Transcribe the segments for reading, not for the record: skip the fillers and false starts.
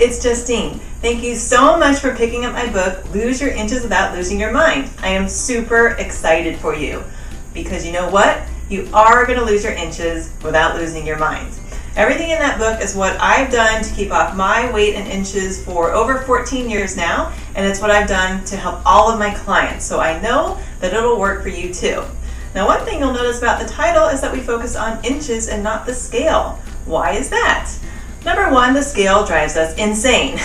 it's Justine. Thank you so much for picking up my book, Lose Your Inches Without Losing Your Mind. I am super excited for you because you know what? You are going to lose your inches without losing your mind. Everything in that book is what I've done to keep off my weight and inches for over 14 years now, and it's what I've done to help all of my clients, so I know that it'll work for you too. Now, one thing you'll notice about the title is that we focus on inches and not the scale. Why is that? Number one, the scale drives us insane.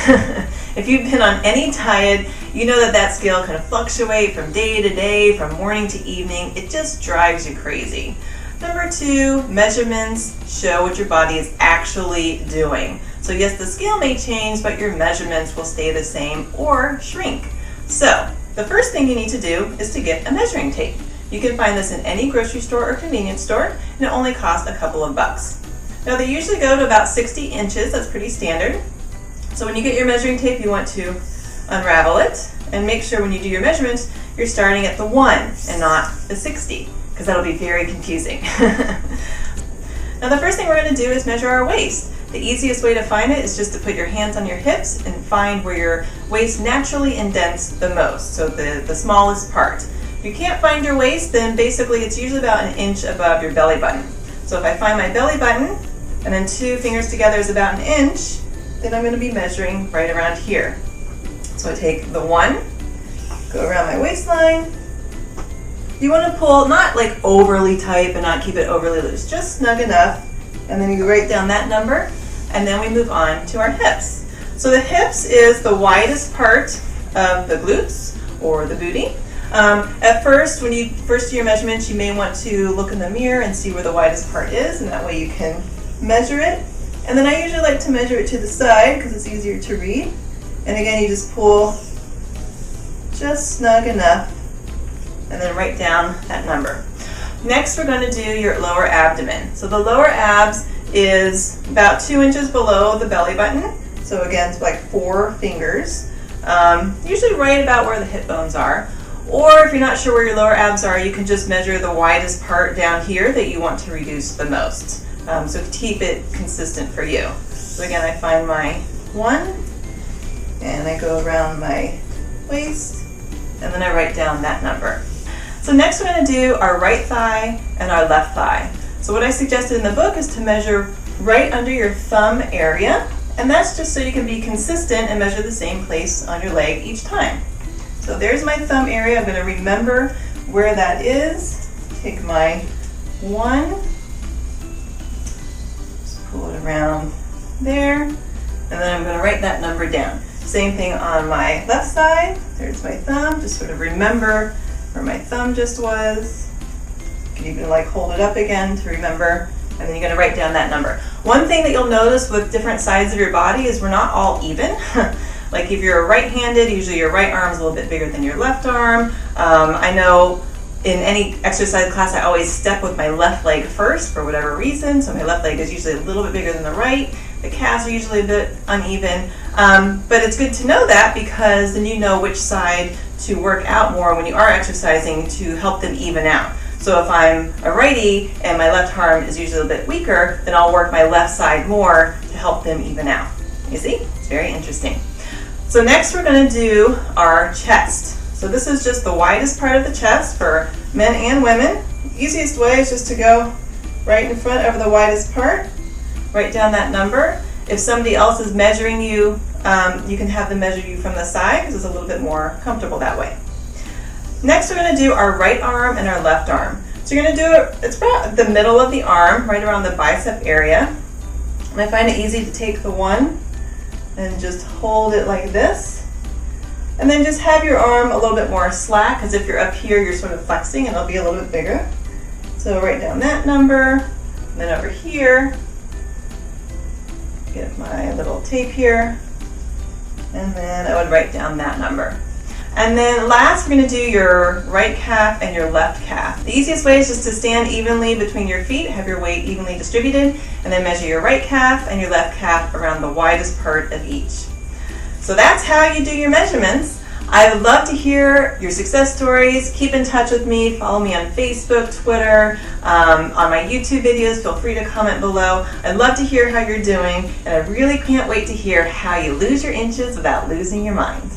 If you've been on any diet, you know that that scale can fluctuate from day to day, from morning to evening. It just drives you crazy. Number two, measurements show what your body is actually doing. So yes, the scale may change, but your measurements will stay the same or shrink. So the first thing you need to do is to get a measuring tape. You can find this in any grocery store or convenience store, and it only costs a couple of bucks. Now they usually go to about 60 inches, that's pretty standard. So when you get your measuring tape, you want to unravel it and make sure when you do your measurements, you're starting at the 1 and not the 60, because that'll be very confusing. Now the first thing we're going to do is measure our waist. The easiest way to find it is just to put your hands on your hips and find where your waist naturally indents the most, so the smallest part. If you can't find your waist, then basically it's usually about an inch above your belly button. So if I find my belly button and then 2 fingers together is about an inch, then I'm going to be measuring right around here. So I take the 1, go around my waistline. You want to pull not like overly tight but not keep it overly loose, just snug enough, and then you write down that number, and then we move on to our hips. So the hips is the widest part of the glutes or the booty. At first, when you first do your measurements, you may want to look in the mirror and see where the widest part is, and that way you can measure it. And then I usually like to measure it to the side because it's easier to read. And again, you just pull just snug enough and then write down that number. Next, we're going to do your lower abdomen. So the lower abs is about 2 inches below the belly button. So again, it's like 4 fingers, usually right about where the hip bones are. Or if you're not sure where your lower abs are, you can just measure the widest part down here that you want to reduce the most. So keep it consistent for you. So again, I find my 1, and I go around my waist, and then I write down that number. So next we're going to do our right thigh and our left thigh. So what I suggested in the book is to measure right under your thumb area, and that's just so you can be consistent and measure the same place on your leg each time. So there's my thumb area. I'm going to remember where that is. Take my 1, just pull it around there, and then I'm going to write that number down. Same thing on my left side. There's my thumb. Just sort of remember where my thumb just was. You can even like hold it up again to remember, and then you're going to write down that number. One thing that you'll notice with different sides of your body is we're not all even. Like if you're right-handed, usually your right arm is a little bit bigger than your left arm. I know in any exercise class I always step with my left leg first for whatever reason, so my left leg is usually a little bit bigger than the right. The calves are usually a bit uneven, but it's good to know that because then you know which side to work out more when you are exercising to help them even out. So if I'm a righty and my left arm is usually a bit weaker, then I'll work my left side more to help them even out. You see? It's very interesting. So next we're going to do our chest. So this is just the widest part of the chest for men and women. The easiest way is just to go right in front over the widest part. Write down that number. If somebody else is measuring you, you can have them measure you from the side because it's a little bit more comfortable that way. Next we're going to do our right arm and our left arm. So you're going to do it, it's about the middle of the arm, right around the bicep area. And I find it easy to take the 1 and just hold it like this. And then just have your arm a little bit more slack, because if you're up here, you're sort of flexing and it'll be a little bit bigger. So write down that number, and then over here, get my little tape here, and then I would write down that number. And then last, we're going to do your right calf and your left calf. The easiest way is just to stand evenly between your feet, have your weight evenly distributed, and then measure your right calf and your left calf around the widest part of each. So that's how you do your measurements. I would love to hear your success stories. Keep in touch with me. Follow me on Facebook, Twitter, on my YouTube videos. Feel free to comment below. I'd love to hear how you're doing, and I really can't wait to hear how you lose your inches without losing your mind.